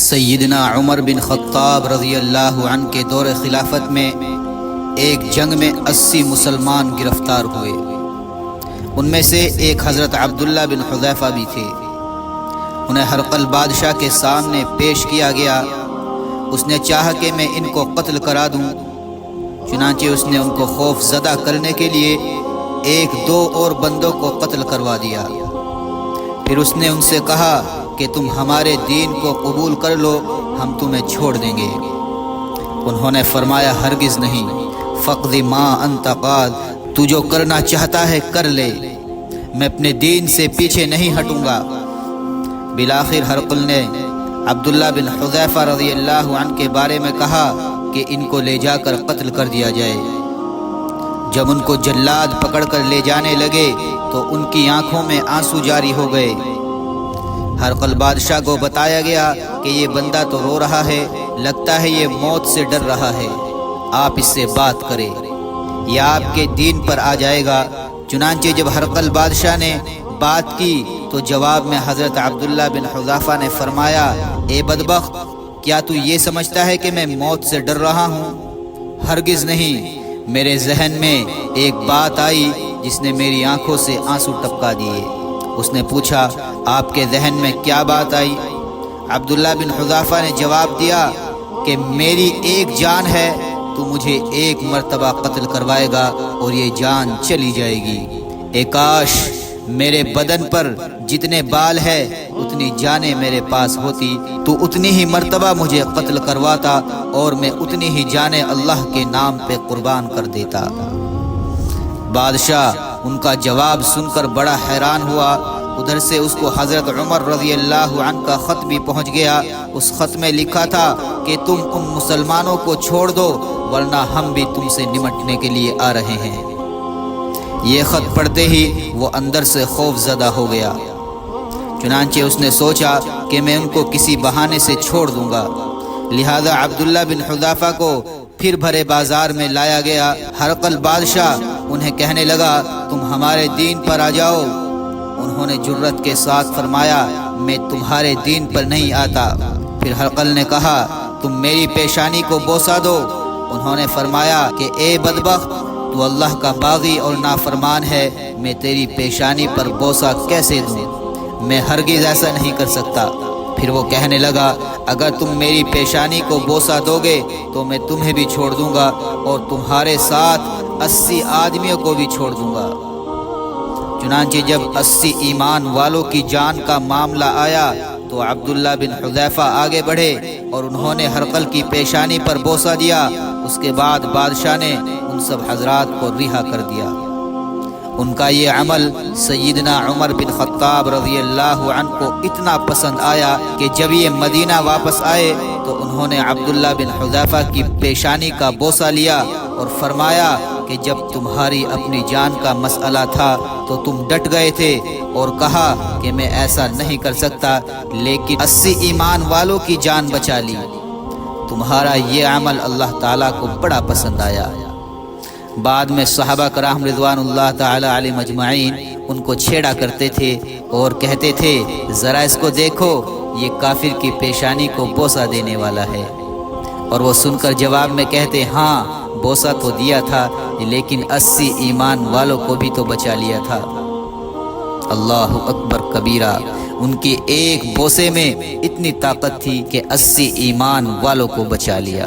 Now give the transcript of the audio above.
سیدنا عمر بن خطاب رضی اللہ عنہ کے دور خلافت میں ایک جنگ میں 80 مسلمان گرفتار ہوئے۔ ان میں سے ایک حضرت عبداللہ بن حذیفہ بھی تھے۔ انہیں ہرقل بادشاہ کے سامنے پیش کیا گیا۔ اس نے چاہا کہ میں ان کو قتل کرا دوں، چنانچہ اس نے ان کو خوف زدہ کرنے کے لیے ایک دو اور بندوں کو قتل کروا دیا۔ پھر اس نے ان سے کہا کہ تم ہمارے دین کو قبول کر لو، ہم تمہیں چھوڑ دیں گے۔ انہوں نے فرمایا ہرگز نہیں، فقد ما انت قاد، تو جو کرنا چاہتا ہے کر لے، میں اپنے دین سے پیچھے نہیں ہٹوں گا۔ بالآخر ہرقل نے عبداللہ بن حذیفہ رضی اللہ عنہ کے بارے میں کہا کہ ان کو لے جا کر قتل کر دیا جائے۔ جب ان کو جلاد پکڑ کر لے جانے لگے تو ان کی آنکھوں میں آنسو جاری ہو گئے۔ ہرقل بادشاہ کو بتایا گیا کہ یہ بندہ تو رو رہا ہے، لگتا ہے یہ موت سے ڈر رہا ہے، آپ اس سے بات کریں، یہ آپ کے دین پر آ جائے گا۔ چنانچہ جب ہرقل بادشاہ نے بات کی تو جواب میں حضرت عبداللہ بن حذیفہ نے فرمایا، اے بدبخت، کیا تو یہ سمجھتا ہے کہ میں موت سے ڈر رہا ہوں؟ ہرگز نہیں، میرے ذہن میں ایک بات آئی جس نے میری آنکھوں سے آنسو ٹپکا دیے۔ اس نے پوچھا، آپ کے ذہن میں کیا بات آئی؟ عبداللہ بن حذیفہ نے جواب دیا کہ میری ایک جان ہے، تو مجھے ایک مرتبہ قتل کروائے گا اور یہ جان چلی جائے گی۔ اے کاش میرے بدن پر جتنے بال ہے اتنی جانیں میرے پاس ہوتی، تو اتنی ہی مرتبہ مجھے قتل کرواتا اور میں اتنی ہی جانیں اللہ کے نام پہ قربان کر دیتا۔ بادشاہ ان کا جواب سن کر بڑا حیران ہوا۔ ادھر سے اس کو حضرت عمر رضی اللہ عنہ کا خط بھی پہنچ گیا۔ اس خط میں لکھا تھا کہ تم ان مسلمانوں کو چھوڑ دو ورنہ ہم بھی تم سے نمٹنے کے لیے آ رہے ہیں۔ یہ خط پڑھتے ہی وہ اندر سے خوف زدہ ہو گیا۔ چنانچہ اس نے سوچا کہ میں ان کو کسی بہانے سے چھوڑ دوں گا۔ لہذا عبداللہ بن حذیفہ کو پھر بھرے بازار میں لایا گیا۔ ہرقل بادشاہ انہیں کہنے لگا، تم ہمارے دین پر آ جاؤ۔ انہوں نے جرت کے ساتھ فرمایا، میں تمہارے دین پر نہیں آتا۔ پھر ہرقل نے کہا، تم میری پیشانی کو بوسہ دو۔ انہوں نے فرمایا کہ اے بدبخت، تو اللہ کا باغی اور نافرمان ہے، میں تیری پیشانی پر بوسہ کیسے دوں؟ میں ہرگز ایسا نہیں کر سکتا۔ پھر وہ کہنے لگا، اگر تم میری پیشانی کو بوسہ دو گے تو میں تمہیں بھی چھوڑ دوں گا اور تمہارے ساتھ 80 آدمیوں کو بھی چھوڑ دوں گا۔ چنانچہ جب 80 ایمان والوں کی جان کا معاملہ آیا تو عبداللہ بن حذیفہ آگے بڑھے اور انہوں نے ہرقل کی پیشانی پر بوسہ دیا۔ اس کے بعد بادشاہ نے ان سب حضرات کو رہا کر دیا۔ ان کا یہ عمل سیدنا عمر بن خطاب رضی اللہ عنہ کو اتنا پسند آیا کہ جب یہ مدینہ واپس آئے تو انہوں نے عبداللہ بن حذیفہ کی پیشانی کا بوسہ لیا اور فرمایا کہ جب تمہاری اپنی جان کا مسئلہ تھا تو تم ڈٹ گئے تھے اور کہا کہ میں ایسا نہیں کر سکتا، لیکن 80 ایمان والوں کی جان بچا لی۔ تمہارا یہ عمل اللہ تعالیٰ کو بڑا پسند آیا۔ بعد میں صحابہ کرام رضوان اللہ تعالی علیہ مجمعین ان کو چھیڑا کرتے تھے اور کہتے تھے، ذرا اس کو دیکھو، یہ کافر کی پیشانی کو بوسہ دینے والا ہے۔ اور وہ سن کر جواب میں کہتے، ہاں بوسہ تو دیا تھا، لیکن 80 ایمان والوں کو بھی تو بچا لیا تھا۔ اللہ اکبر کبیرہ، ان کی ایک بوسے میں اتنی طاقت تھی کہ 80 ایمان والوں کو بچا لیا۔